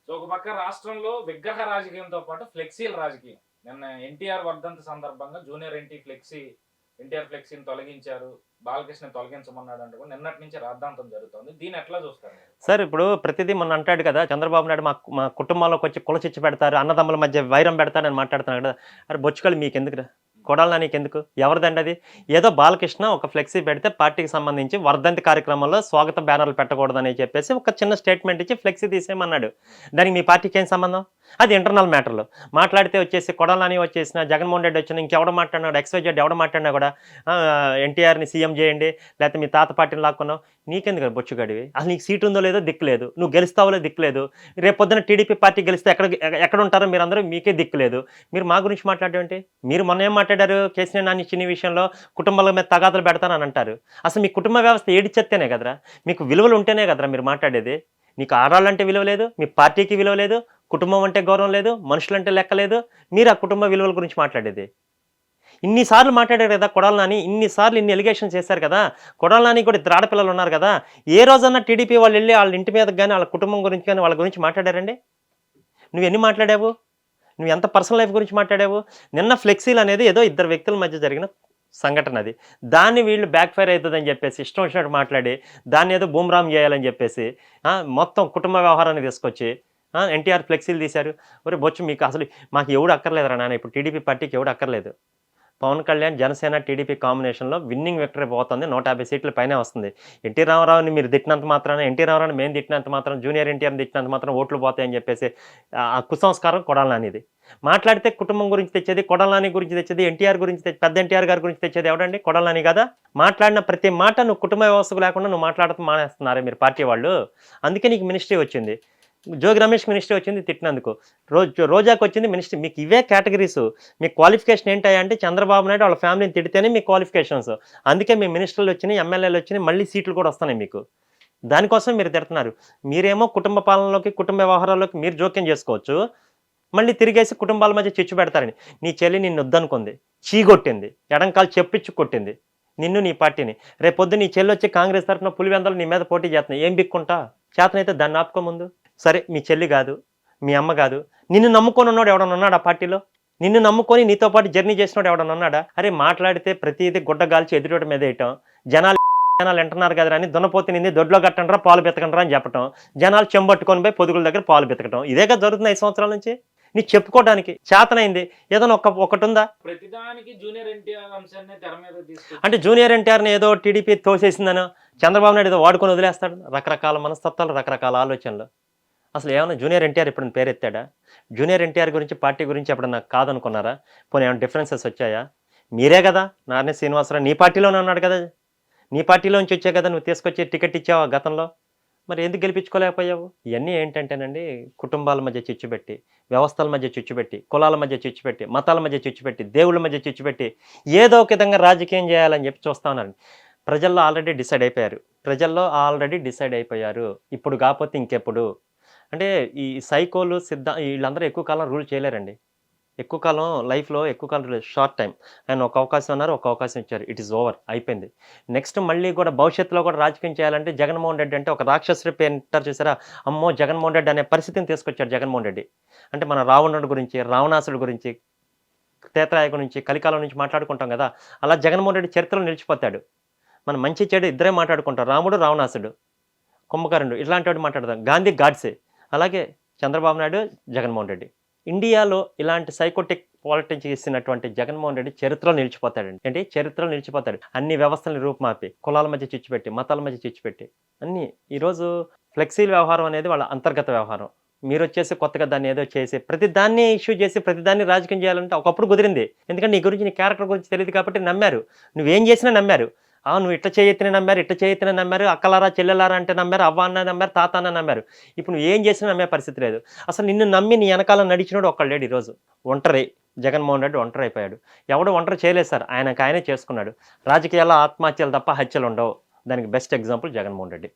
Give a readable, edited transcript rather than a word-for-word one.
So ఒక పక్క రాష్ట్రంలో విగ్రహ రాజకీయంతో పాటు ఫ్లెక్సీల రాజకీయం. నిన్న ఎన్టీఆర్ వర్ధంతి సందర్భంగా జూనియర్ ఎన్టీఆర్ ఫ్లెక్సీని తొలగించారు. బాలకృష్ణ తొలగించమన్నాడంటూ కూడా నిన్నటి నుంచి రాద్ధాంతం జరుగుతోంది. దీన్ని ఎట్లా చూస్తారు మీరు? సార్ ఇప్పుడు ప్రతిదీ మొన్న అంటాడు కదా! చంద్రబాబు నాయుడు మా మా కుటుంబాల్లోకొచ్చి కుల చిచ్చు పెడతారు, అన్నదమ్ముల మధ్య వైరం పెడతారని మాట్లాడుతున్నాడు కదా! అరె బొచ్చుకలు మీకెందుకురా? కొడాలి నానీకెందుకు? ఎవరిదండి అది? ఏదో బాలకృష్ణ ఒక ఫ్లెక్సీ పెడితే పార్టీకి సంబంధించి వర్ధంతి కార్యక్రమంలో స్వాగత బ్యానర్లు పెట్టకూడదని చెప్పేసి ఒక చిన్న స్టేట్మెంట్ ఇచ్చి ఫ్లెక్సీ తీసేయమన్నాడు. దానికి మీ పార్టీకి ఏం సంబంధం? అది ఇంటర్నల్ మ్యాటర్‌లు. మాట్లాడితే వచ్చేసి కొడాలి నాని వచ్చేసినా, జగన్మోహన్ రెడ్డి వచ్చినా, ఇంకెవడు మాట్లాడినాడు ఎక్స్‌వైజెడ్ ఎవడు మాట్లాడినా కూడా ఎన్టీఆర్‌ని సీఎం చేయండి, లేకపోతే మీ తాత పార్టీని లాక్కున్నావు. నీకెందుకురా బొచ్చుగాడివి? అసలు నీకు సీట్ ఉందో లేదో దిక్కు లేదు. నువ్వు గెలుస్తావో దిక్కు లేదు. రేపొద్దున టీడీపీ పార్టీ గెలిస్తే ఎక్కడ ఉంటారో మీరందరూ మీకే దిక్కు లేదు. మీరు మా గురించి మాట్లాడడం ఏంటి? మీరు మొన్న ఏం మాట్లాడారు? కేసీఆర్ నాని చిన్ని విషయంలో కుటుంబాల మీద తగాదాలు పెడతానని అంటారు. అసలు మీ కుటుంబ వ్యవస్థ ఏడిచెత్తేనే కదరా! మీకు విలువలు ఉంటేనే కదరా మీరు మాట్లాడేది. నీకు ఆడాలంటే విలువ లేదు, మీ పార్టీకి విలువ లేదు, కుటుంబం అంటే గౌరవం లేదు, మనుషులంటే లెక్క లేదు. మీరు ఆ కుటుంబ విలువల గురించి మాట్లాడేది. ఇన్ని సార్లు మాట్లాడారు కదా కొడాలి నాని, ఇన్ని సార్లు ఇన్ని ఎలిగేషన్స్ చేశారు కదా! కొడాలి నాని కూడా ఇద్దరు ఆడపిల్లలు ఉన్నారు కదా! ఏ రోజన్నా టీడీపీ వాళ్ళెళ్లి వాళ్ళ ఇంటి మీదకి గాని, వాళ్ళ కుటుంబం గురించి గాని, వాళ్ళ గురించి మాట్లాడారండి? నువ్వెన్ని మాట్లాడావు? నువ్వు ఎంత పర్సనల్ లైఫ్ గురించి మాట్లాడావు? నిన్న ఫ్లెక్సీలు అనేది ఏదో ఇద్దరు వ్యక్తుల మధ్య జరిగిన సంఘటన అది. దాన్ని వీళ్ళు బ్యాక్ ఫైర్ అయితదని చెప్పేసి ఇష్టం వచ్చినట్టు మాట్లాడి, దాన్ని ఏదో బూమ్రామ్ చేయాలని చెప్పేసి మొత్తం కుటుంబ వ్యవహారాన్ని తీసుకొచ్చి ఎన్టీఆర్ ఫ్లెక్సీలు తీశారు. ఒరేయ్ బొచ్చు మీకు అసలు మాకు ఎవడు అక్కర్లేదురా నాన్న, ఇప్పుడు టీడీపీ పార్టీకి ఎవడు అక్కర్లేదు. పవన్ కళ్యాణ్, జనసేన, టీడీపీ కాంబినేషన్‌లో విన్నింగ్ విక్టరీ పోతుంది. 150 సీట్ల పైనే వస్తుంది. ఎన్టీ రామారావుని మీరు తిట్టినంత మాత్రాన, ఎన్టీ రామారావుని మేము తిట్టినంత మాత్రం, జూనియర్ ఎన్టీఆర్‌ని తిట్టినంత మాత్రం ఓట్లు పోతాయని చెప్పేసి ఆ కుసంస్కారం కొడాలి నానిది. మాట్లాడితే కుటుంబం గురించి తెచ్చేది, కొడాలి నాని గురించి తెచ్చేది, ఎన్టీఆర్ గురించి పెద్ద ఎన్టీఆర్ గారి గురించి తెచ్చేది ఎవడండి? కొడాలి నాని కదా! మాట్లాడిన ప్రతి మాట నువ్వు కుటుంబ వ్యవస్థకు లేకుండా నువ్వు మాట్లాడటం మానేస్తున్నారే మీరు పార్టీ వాళ్ళు. అందుకే నీకు మినిస్ట్రీ వచ్చింది. జోగి రమేష్‌కి మినిస్ట్రీ వచ్చింది తిట్టినందుకు. రోజాకొచ్చింది మినిస్ట్రీ. మీకు ఇవే కేటగరీసు. మీ క్వాలిఫికేషన్ ఏంటయ్యా అంటే చంద్రబాబు నాయుడు వాళ్ళ ఫ్యామిలీని తిడితేనే మీ క్వాలిఫికేషన్స్. అందుకే మీ మినిస్టర్‌లొచ్చినియి, ఎమ్మెల్యేలొచ్చినియి, మళ్ళీ సీట్లు కూడా వస్తున్నాయి మీకు. దానికోసం మీరు తిడుతున్నారు. మీరేమో కుటుంబ పాలనలోకి, కుటుంబ వ్యవహారాల్లోకి మీరు జోక్యం చేసుకోవచ్చు. మళ్ళీ తిరిగేసి కుటుంబాల మధ్య చిచ్చు పెడతారని. నీ చెల్లి నిన్నొద్దనుకుంది. చీగొట్టింది. ఎడంకాలు చెప్పిచ్చి కొట్టింది. నిన్ను, నీ పార్టీని. రేపొద్దున నీ చెల్లొచ్చి కాంగ్రెస్ తరఫున పులివెందలు నీ మీద పోటీ చేస్తున్నాయి. ఏం బిక్కుంటా? చేతనైతే దాన్ని ఆపుకో ముందు. సరే మీ చెల్లి గాదు, మీ అమ్మ గాదు. నిన్ను నమ్ముకొనున్నోడు ఎవడన్నా ఉన్నాడా పార్టీలో? నిన్ను నమ్ముకొని నీతో పాటు జర్నీ చేసినోడు ఎవడన్నా ఉన్నాడా? అరే మాట్లాడితే ప్రతీది గుడ్డ గాల్చి ఎదుటోడి మీదేయటం. జనాలు వింటున్నారు కదరా అని దున్నపోతునింది దొడ్లో కట్టండిరా పాలు బితకండిరా అని చెప్పటం. జనాలు చెంబట్టుకొని పోయి పొదుగుల దగ్గర పాలు బితకటం. ఇదే కదా జరుగుతుంది 5 సంవత్సరాల నుంచి. నీకు చెప్పుకోవడానికి చేతనైంది ఏదైనా ఒకటుందా? ప్రతిదానికి జూనియర్ ఎన్టీఆర్ అంశాన్ని తెర మీద అంటే తీసుకొచ్చి జూనియర్ ఎన్టీఆర్‌ని ఏదో టీడీపీ తోసేసిందనో, చంద్రబాబు నాయుడు ఏదో వాడుకొని వదిలేస్తాడు. రకరకాల మనస్తత్వాలు, రకరకాల ఆలోచనలు. అసలు ఏమన్నా జూనియర్ ఎన్టీఆర్ ఎప్పుడైనా పేరెత్తాడా? జూనియర్ ఎన్టీఆర్ గురించి, పార్టీ గురించి ఎప్పుడన్నా కాదనుకున్నారా? పోనీ ఏమైనా డిఫరెన్సెస్ వచ్చాయా? మీరే కదా! నారిని శ్రీనివాసరావు నీ పార్టీలోనే ఉన్నాడు కదా! నీ పార్టీలోంచి వచ్చే కదా నువ్వు తీసుకొచ్చి టికెట్ ఇచ్చావా గతంలో? మరి ఎందుకు గెలిపించుకోలేకపోయావు? ఇయన్నీ ఏంటంటేనండి కుటుంబాల మధ్య చిచ్చు పెట్టి, వ్యవస్థల మధ్య చిచ్చు పెట్టి, కులాల మధ్య చిచ్చు పెట్టి, మతాల మధ్య చిచ్చు పెట్టి, దేవుళ్ళ మధ్య చిచ్చు పెట్టి, ఏదో ఒక విధంగా రాజకీయం చేయాలని చెప్పి చూస్తా ఉన్నారండి. ప్రజల్లో ఆల్రెడీ డిసైడ్ అయిపోయారు. ఇప్పుడు కాపోతే ఇంకెప్పుడు? అంటే ఈ సైకోలు, ఈళ్ళందరూ ఎక్కువ కాలం రూల్ చేయలేరండి. ఎక్కువ కాలం లైఫ్‌లో ఎక్కువ కాలం షార్ట్ టైమ్. ఆయన ఒక అవకాశం అన్నారు, ఒక అవకాశం ఇచ్చారు. ఇట్ ఈస్ ఓవర్ అయిపోయింది. నెక్స్ట్ మళ్ళీ కూడా భవిష్యత్తులో కూడా రాజకీయం చేయాలంటే జగన్మోహన్ రెడ్డి అంటే ఒక రాక్షసుడి పేరు అంటారు చూసారా? అమ్మో! జగన్మోహన్ రెడ్డి అనే పరిస్థితిని తీసుకొచ్చాడు జగన్మోహన్ రెడ్డి. అంటే మన రావణుడి గురించి, రావణాసుడి గురించి, త్రేతాయుగం నుంచి, కలికాలం నుంచి మాట్లాడుకుంటాం కదా! అలా జగన్మోహన్ రెడ్డి చరిత్రలో నిలిచిపోతాడు. మన మంచి చెడు ఇద్దరే మాట్లాడుకుంటారు. రాముడు, రావణాసుడు, కుంభకర్ణుడు ఇట్లాంటివాడు మాట్లాడదాం. గాంధీ గాడ్సే. అలాగే చంద్రబాబు నాయుడు, జగన్మోహన్ రెడ్డి. ఇండియాలో ఇలాంటి సైకోటిక్ పాలిటిక్స్ చేసినటువంటి జగన్మోహన్ రెడ్డి చరిత్రలో నిలిచిపోతాడండి. ఏంటి? చరిత్రలో నిలిచిపోతాడు. అన్ని వ్యవస్థల్ని రూపుమాపి, కులాల మధ్య చిచ్చు పెట్టి, మతాల మధ్య చిచ్చు పెట్టి అన్నీ. ఈరోజు ఫ్లెక్సీల వ్యవహారం అనేది వాళ్ళ అంతర్గత వ్యవహారం. మీరొచ్చేసి కొత్తగా దాన్ని ఏదో చేసి, ప్రతి దాన్ని ఇష్యూ చేసి, ప్రతి దాన్ని రాజకీయం చేయాలంటే ఒకప్పుడు కుదిరింది. ఎందుకంటే నీ గురించి, నీ క్యారెక్టర్ గురించి తెలియదు కాబట్టి నమ్మారు. నువ్వేం చేసినా నమ్మారు. నువ్వు ఇట్ట చేయెత్తిన నమ్మారు, ఇట్ట చేయెత్తిన నమ్మారు, అక్కలారా, చెల్లెలారా అంటే నమ్మారు, అవ్వ అన్న నమ్మారు, తాత అన్న నమ్మారు. ఇప్పుడు నువ్వు ఏం చేసినా నమ్మే పరిస్థితి లేదు. అసలు నిన్ను నమ్మి నీ వెనకాల నడిచినోడు ఒక్కడు లేడు ఈరోజు. ఒంటరి. జగన్మోహన్ రెడ్డి ఒంటరైపోయాడు. ఎవడు ఒంటరి చేయలేదు సార్. ఆయనకు ఆయనే చేసుకున్నాడు. రాజకీయాల్లో ఆత్మహత్యలు తప్ప హత్యలుండవు. దానికి బెస్ట్ ఎగ్జాంపుల్ జగన్మోహన్ రెడ్డి.